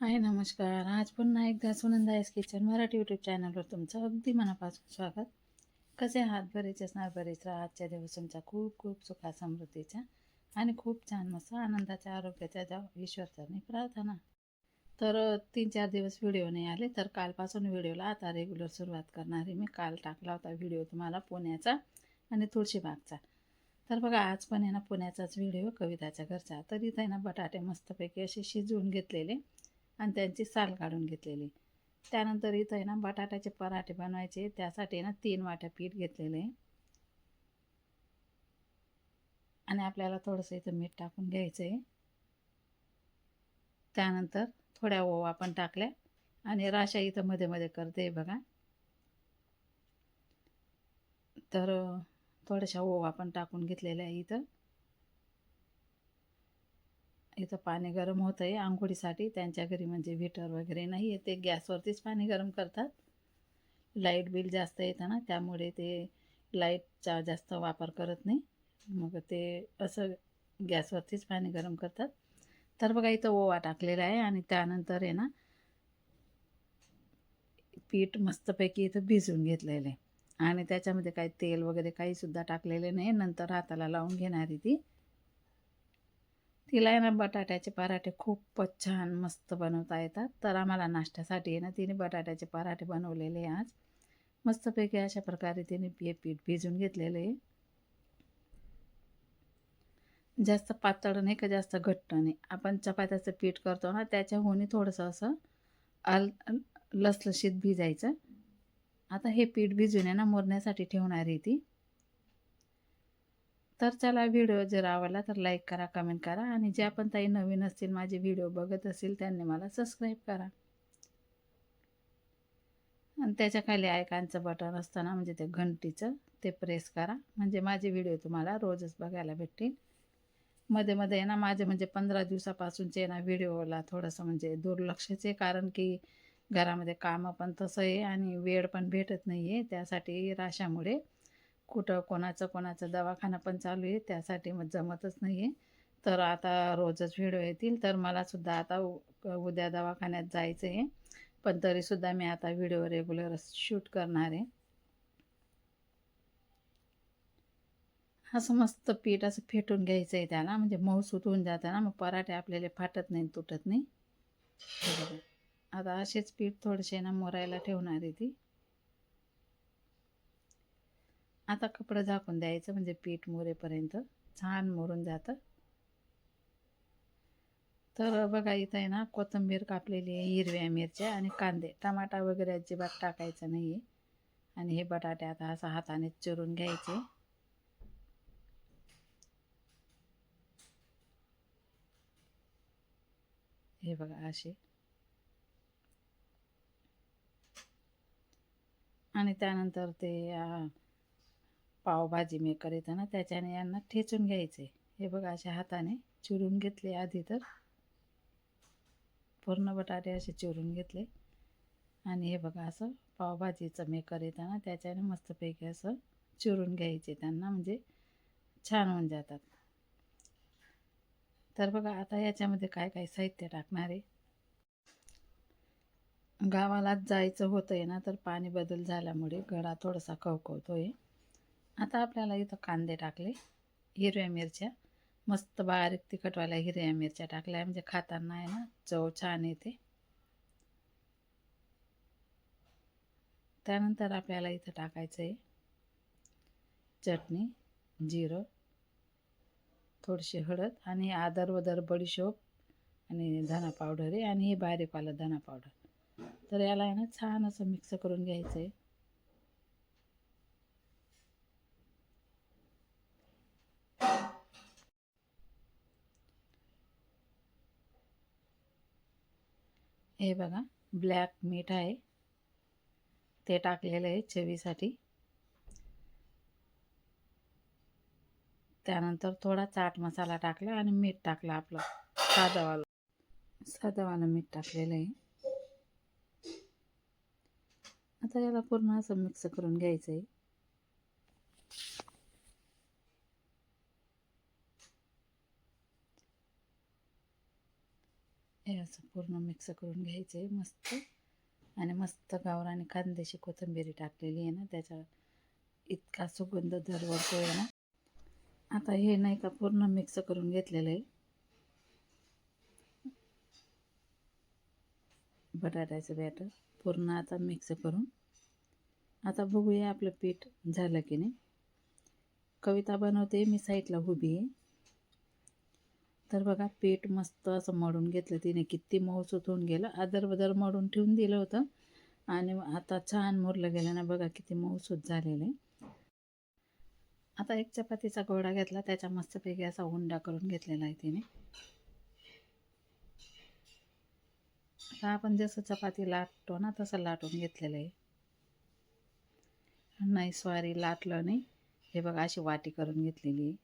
हाय नमस्कार. आज पुन्हा एकदा सुनंदाईस किचन मराठी यूट्यूब चॅनलवर तुमचं अगदी मनापासून स्वागत. कसे आहात? बरेच असणार, बरेच राहा. आजच्या दिवस तुमचा खूप खूप सुखा समृद्धीचा आणि खूप छान मस्त आनंदाच्या आरोग्याच्या द्या ईश्वरचरणी प्रार्थना. तर 3-4 दिवस व्हिडिओ नाही आले, तर कालपासून व्हिडिओला आता रेग्युलर सुरुवात करणार आहे. मी काल टाकला होता व्हिडिओ तुम्हाला पुण्याचा आणि तुळशीबागचा. तर बघा आज पण आहे ना पुण्याचाच व्हिडिओ, कविताच्या घरचा. तर इथं आहे ना बटाटे मस्तपैकी असे शिजवून घेतलेले आणि त्यांची साल काढून घेतलेली. त्यानंतर इथं आहे ना बटाट्याचे पराठे बनवायचे. त्यासाठी ना 3 वाट्या पीठ घेतलेलं आहे आणि आपल्याला थोडंसं इथं मीठ टाकून घ्यायचं आहे. त्यानंतर थोड्या ओवा पण टाकल्या आणि राशा इथं मध्ये मध्ये करते बघा. तर थोड्याशा ओवा पण टाकून घेतलेल्या आहे. इथं पाणी गरम होतं आहे आंघोळीसाठी. त्यांच्या घरी म्हणजे हीटर वगैरे नाही आहे, ते गॅसवरतीच पाणी गरम करतात. लाईट बिल जास्त येतं ना, त्यामुळे ते लाईटचा जास्त वापर करत नाही. मग ते असं गॅसवरतीच पाणी गरम करतात. तर बघा इथं ओवा टाकलेला आहे आणि त्यानंतर आहे ना पीठ मस्तपैकी इथं भिजवून घेतलेलं आहे आणि त्याच्यामध्ये काही तेल वगैरे काहीसुद्धा टाकलेले नाही. नंतर हाताला लावून घेणार आहे ती. तिला आहे ना बटाट्याचे पराठे खूपच छान मस्त बनवता येतात. तर आम्हाला नाश्त्यासाठी आहे ना तिने बटाट्याचे पराठे बनवलेले आज. मस्तपैकी अशा प्रकारे तिने हे पीठ भिजून घेतलेलं आहे. जास्त पातळ नाही का जास्त घट्ट नाही. आपण चपात्याचं पीठ करतो ना त्याच्याहून थोडंसं असं लसलशीत भिजायचं. आता हे पीठ भिजून आहे ना मुरण्यासाठी ठेवणार आहे ती. तर चला व्हिडिओ जर आवडला तर लाईक करा, कमेंट करा आणि ज्या पण ताई नवीन असतील माझे व्हिडिओ बघत असतील त्यांनी मला सबस्क्राईब करा. आणि त्याच्या खाली आयकॉनचं बटन असतं ना म्हणजे ते घंटीचं, ते प्रेस करा म्हणजे माझे व्हिडिओ तुम्हाला रोजच बघायला भेटतील. मध्ये मध्ये आहे ना माझे म्हणजे 15 दिवसापासूनचे ना व्हिडिओला थोडंसं म्हणजे दुर्लक्षच आहे, कारण की घरामध्ये कामं पण तसं आहे आणि वेळ पण भेटत नाही आहे. त्यासाठी राशामुळे कुठं कोणाचा दवाखाना पण चालू आहे, त्यासाठी मग जमतच नाही आहे. तर आता रोजच व्हिडिओ येतील. तर मलासुद्धा आता उद्या दवाखान्यात जायचं आहे, पण तरीसुद्धा मी आता व्हिडिओ रेग्युलर शूट करणार आहे. असं मस्त पीठ असं फेटून घ्यायचं आहे त्याला, म्हणजे मऊसूत होऊन जातं ना, मग पराठे आपल्याला फाटत नाही, तुटत नाही. आता असेच पीठ थोडेसे ना मुरायला ठेवणार आहे ती. आता कपडं झाकून द्यायचं म्हणजे पीठ मुरेपर्यंत छान मुरून जातं. तर बघा इथं आहे ना कोथिंबीर कापलेली आहे, हिरव्या मिरच्या आणि कांदे, टमाटा वगैरे अजिबात टाकायचं नाही आहे. आणि हे बटाटे आता असं हाताने चिरून घ्यायचे. हे बघा असे. आणि त्यानंतर ते पावभाजी मेकर येतं ना त्याच्याने यांना ठेचून घ्यायचे. हे बघा अशा हाताने चिरून घेतले आधी, तर पूर्ण बटाटे असे चिरून घेतले. आणि हे बघा असं पावभाजीचं मेकर येतं ना त्याच्याने मस्तपैकी असं चिरून घ्यायचे त्यांना, म्हणजे छान होऊन जातात. तर बघा आता याच्यामध्ये काय काय साहित्य टाकणार आहे. गावालाच जायचं होतं आहे ना, तर पाणी बदल झाल्यामुळे गळा थोडासा खवखवतो आहे. आता आपल्याला इथं कांदे टाकले, हिरव्या मिरच्या मस्त बारीक तिखटवाल्या हिरव्या मिरच्या टाकल्या, म्हणजे खाताना आहे ना चव छान येते. त्यानंतर आपल्याला इथं टाकायचं आहे चटणी, जिरं, थोडीशी हळद आणि आदर बडीशोप आणि धना पावडर आहे आणि हे बारीकवालं धना पावडर. तर याला आहे ना छान असं मिक्स करून घ्यायचं आहे. हे बघा ब्लॅक मीठ आहे, ते टाकलेलं आहे चवीसाठी. त्यानंतर थोडा चाट मसाला टाकला आणि मीठ टाकलं आपलं साधंवालं मीठ टाकलेलं आहे. आता याला पूर्ण असं मिक्स करून घ्यायचं आहे. हे असं पूर्ण मिक्स करून घ्यायचं आहे मस्त. आणि मस्त गावरानी कांद्याची कोथिंबीर टाकलेली आहे ना, त्याचा इतका सुगंध दरवळतो आहे ना. आता हे नाही का पूर्ण मिक्स करून घेतलेलं आहे बटाट्याचं बॅटर पूर्ण. आता मिक्स करून आता बघूया आपलं पीठ झालं की नाही. कविता बनवते, मी साईडला उभी आहे. तर बघा पीठ मस्त असं मळून घेतलं तिने, किती मऊसूत होऊन गेलं. आदरबदर मळून ठेवून दिलं होतं आणि आता छान मुरलं गेलं ना, बघा किती मऊसूत झालेलं आहे. आता एक चपातीचा गोळा घेतला, त्याचा मस्तपैकी असा उंडा करून घेतलेला आहे तिने. आता आपण जसं चपाती लाटतो ना तसं लाटून घेतलेलं आहे. नाही सॉरी, लाटलं नाही. हे बघा अशी वाटी करून घेतलेली आहे.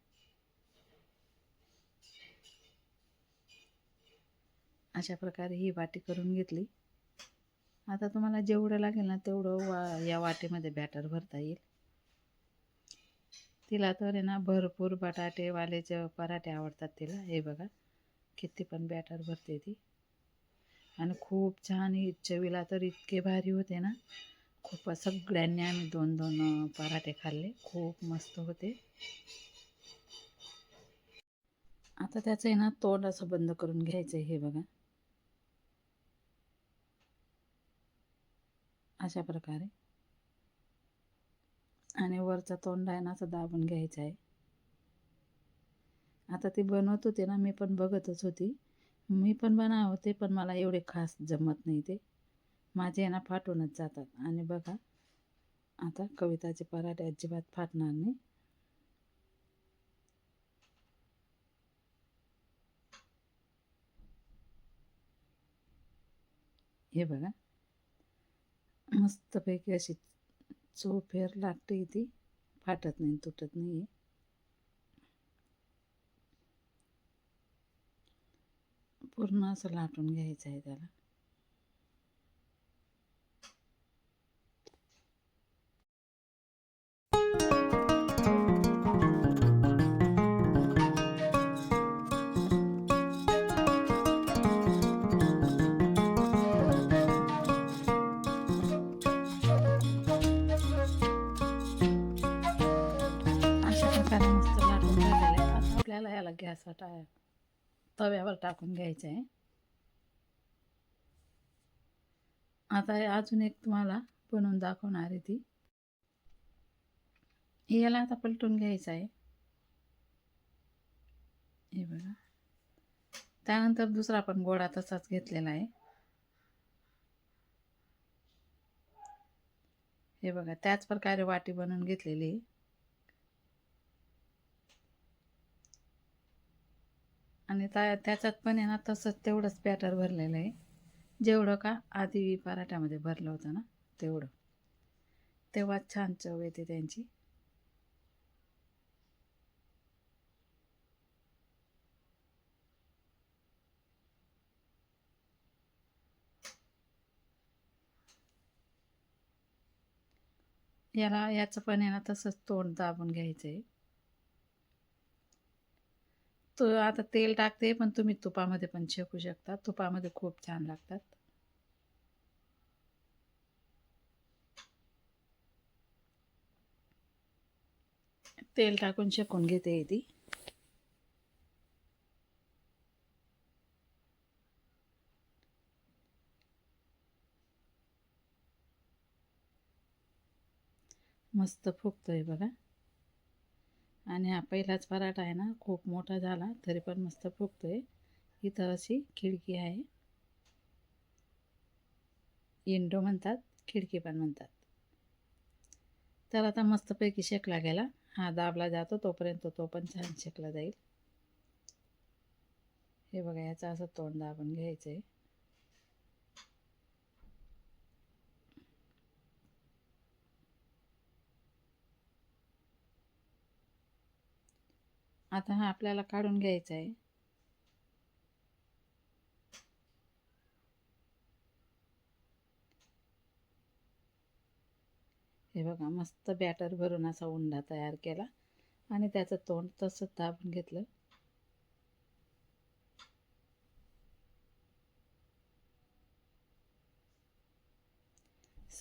अशा प्रकारे ही वाटी करून घेतली. आता तुम्हाला जेवढं लागेल ना तेवढं या वाटीमध्ये बॅटर भरता येईल. तिला तर आहे ना भरपूर बटाटेवालेचे पराठे आवडतात तिला. हे बघा किती पण बॅटर भरते ती. आणि खूप छान चवीला तर इतके भारी होते ना. खूप सगळ्यांनी आम्ही 2-2 पराठे खाल्ले, खूप मस्त होते. आता त्याचं आहे ना तोंड असं बंद करून घ्यायचं आहे. हे बघा अशा प्रकारे. आणि वरचा तोंड आहे ना असं दाबून घ्यायचं आहे. आता ते बनवत होते ना, मी पण बघतच होती. मी पण बनवते, पण मला एवढे खास जमत नाही ते. माझे आहे ना फाटूनच जातात. आणि बघा आता कविताचे पराठे अजिबात फाटणार नाही. हे बघा मस्तपैकी अशी चोफेर लागते ती, फाटत नाही, तुटत नाही. पूर्ण असं लाटून घ्यायचं आहे त्याला. अशा प्रकारे मस्त लाटून झालेलं आहे. आता आपल्याला याला गॅसवर तव्यावर टाकून घ्यायचं आहे. आता अजून एक तुम्हाला बनवून दाखवणार आहे ती. याला आता पलटून घ्यायचं आहे. हे बघा. त्यानंतर दुसरा पण गोळा तसाच घेतलेला आहे. हे बघा त्याच प्रकारे वाटी बनवून घेतलेली आहे. आणि त्याच्यात पण आहे ना तसंच तेवढंच बॅटर भरलेलं आहे, जेवढं का आधी पराठ्यामध्ये भरलं होतं ना तेवढं. तेव्हा छान चव येते त्यांची. याचं पण आहे ना तसंच तोंड दाबून घ्यायचं आहे. तो आता तेल टाकते, पण तुम्ही तुपामध्ये पण शेकू शकता. तुपामध्ये खूप छान लागतात. तेल टाकून शेकून घेते ती. मस्त फुगतोय बघा. आणि हा पहिलाच पराठा आहे ना, खूप मोठा झाला तरी पण मस्त फुगतोय. इथं अशी खिडकी आहे, विंडो म्हणतात, खिडकी पण म्हणतात. तर आता मस्तपैकी शेकला गेला. हा दाबला जातो तोपर्यंत तो पण छान शेकला जाईल. हे बघा याचं असं तोंड दाबून घ्यायचं आहे. आता हा आपल्याला काढून घ्यायचा आहे. हे बघा मस्त बॅटर भरून असा उंडा तयार केला आणि त्याचं तोंड तसंच दाबून घेतलं.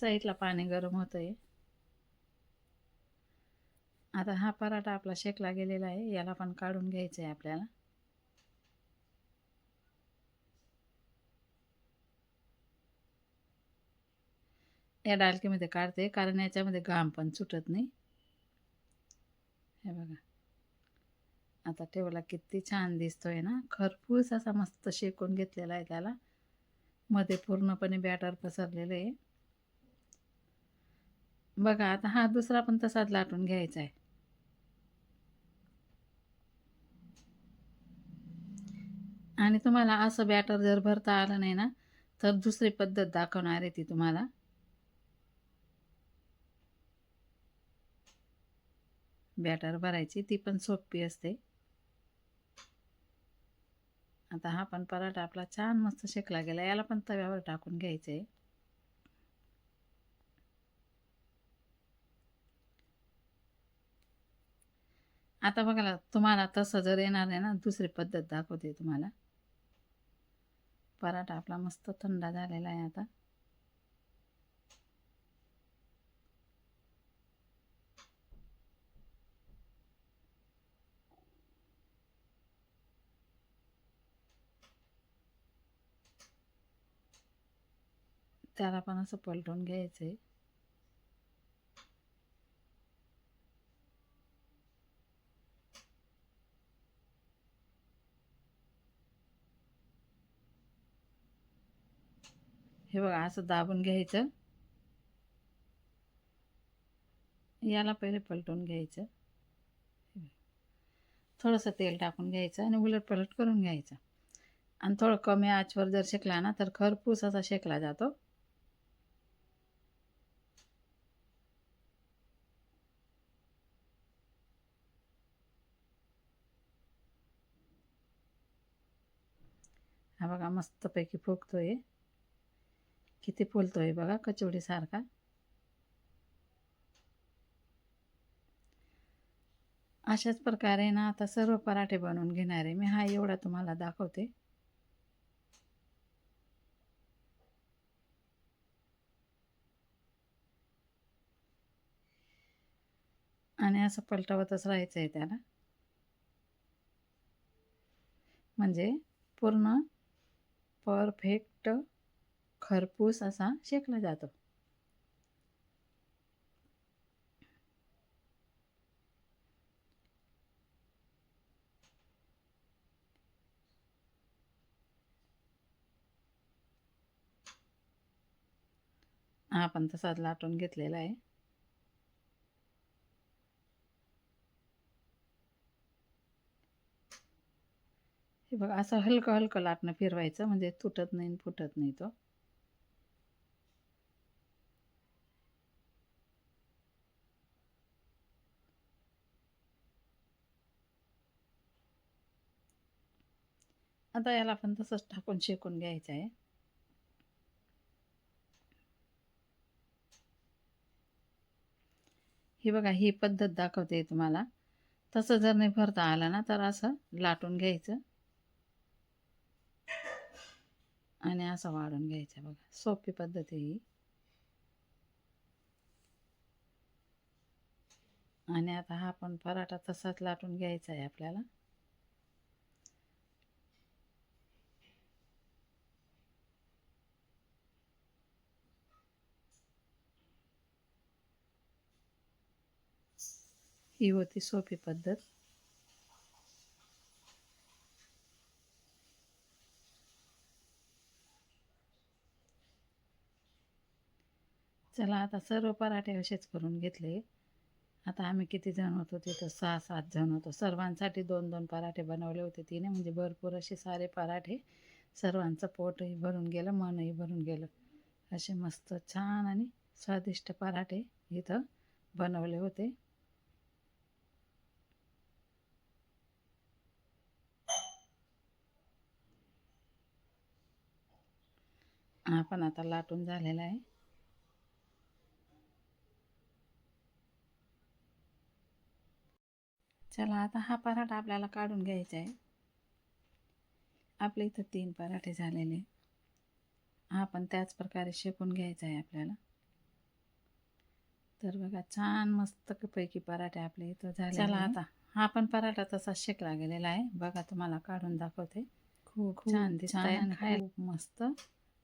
साईडला पाणी गरम होतंय. आता हा पराठा आपला शेकला गेलेला आहे, याला पण काढून घ्यायचं आहे आपल्याला. या डालकीमध्ये काढते कारण याच्यामध्ये घाम पण सुटत नाही. हे बघा, आता ठेवला किती छान दिसतोय ना. खरपूस असा मस्त शेकून घेतलेला आहे त्याला. मध्ये पूर्णपणे बॅटर पसरलेलं आहे. बघा, आता हा दुसरा पण तसाच लाटून घ्यायचा आहे. आणि तुम्हाला असं बॅटर जर भरता आलं नाही ना, तर दुसरी पद्धत दाखवणार आहे ती तुम्हाला. बॅटर भरायची, ती पण सोपी असते. आता हा पण पराठा आपला छान मस्त शेकला गेला, याला पण तव्यावर टाकून घ्यायचं आहे. आता बघा, तुम्हाला तसं जर येणार नाही ना, दुसरी पद्धत दाखवते तुम्हाला. पराठा आपला मस्त थंड झालेला आहे आता. त्याला पण असं पलटून घ्यायचं आहे. हे बघा, असं दाबून घ्यायचं. याला पहिले पलटून घ्यायचं. थोडंसं तेल टाकून घ्यायचं आणि उलट पलट करून घ्यायचं. आणि थोडं कमी आचवर जर शेकला ना, तर खरपूस असा शेकला जातो. हा बघा, मस्तपैकी फुगतोय. किती फुलतोय बघा, कचोडीसारखा. अशाच प्रकारे ना आता सर्व पराठे बनवून घेणार आहे मी. हा एवढा तुम्हाला दाखवते. आणि असं पलटवतच राहायचं आहे त्याला, म्हणजे पूर्ण परफेक्ट खरपूस असा शेकला जातो. हा पण तसाच लाटून घेतलेला आहे. हे बघा, असं हलकं हलकं लाटणं फिरवायचं, म्हणजे तुटत नाही फुटत नाही तो. आता याला पण तसंच टाकून शेकून घ्यायचं आहे. ही बघा, ही पद्धत दाखवते तुम्हाला. तसं जर नाही भरता आलं ना, तर असं लाटून घ्यायचं आणि असं वाढून घ्यायचं. बघा, सोपी पद्धत आहे ही. आणि आता हा पण पराठा तसाच लाटून घ्यायचा आहे आपल्याला. ही होती सोपी पद्धत. चला, आता सर्व पराठे असेच करून घेतले. आता आम्ही किती जण होतो तिथं, 6-7 जण होतो. सर्वांसाठी 2-2 पराठे बनवले होते तिने, म्हणजे भरपूर असे सारे पराठे. सर्वांचं पोटही भरून गेलं, मनही भरून गेलं. असे मस्त छान आणि स्वादिष्ट पराठे इथं बनवले होते. हा पण आता लाटून झालेला आहे. चला, आता हा पराठा आपल्याला काढून घ्यायचा आहे. आपल्या इथं 3 पराठे झालेले. हा पण त्याच प्रकारे शेकून घ्यायचा आहे आपल्याला. तर बघा छान मस्तपैकी पराठे आपले इथं झाले. चला आता हा पण पराठा तसा शेकला गेलेला आहे. बघा तुम्हाला काढून दाखवते. खूप छान दिसतंय आणि खूप मस्त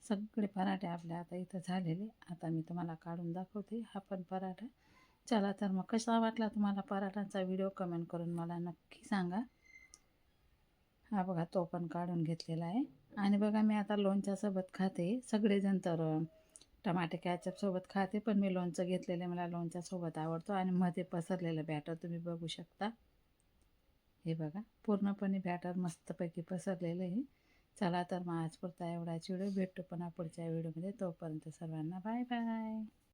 सगळे पराठे आपले आता इथं झालेले. आता मी तुम्हाला काढून दाखवते हा पण पराठा. चला तर मग कसा वाटला तुम्हाला पराठांचा व्हिडिओ कमेंट करून मला नक्की सांगा. हा बघा तो पण काढून घेतलेला आहे. आणि बघा मी आता लोणच्यासोबत खाते. सगळेजण तर टमाटे कॅचअपसोबत खाते, पण मी लोणचं घेतलेलं मला लोणच्यासोबत आवडतो. आणि मध्ये पसरलेलं बॅटर तुम्ही बघू शकता. हे बघा पूर्णपणे बॅटर मस्तपैकी पसरलेलं आहे. चला तर मग आज पुरता एवढाच व्हिडिओ. भेटतो पुन्हा पुढच्या व्हिडिओमध्ये. तोपर्यंत सर्वांना बाय बाय.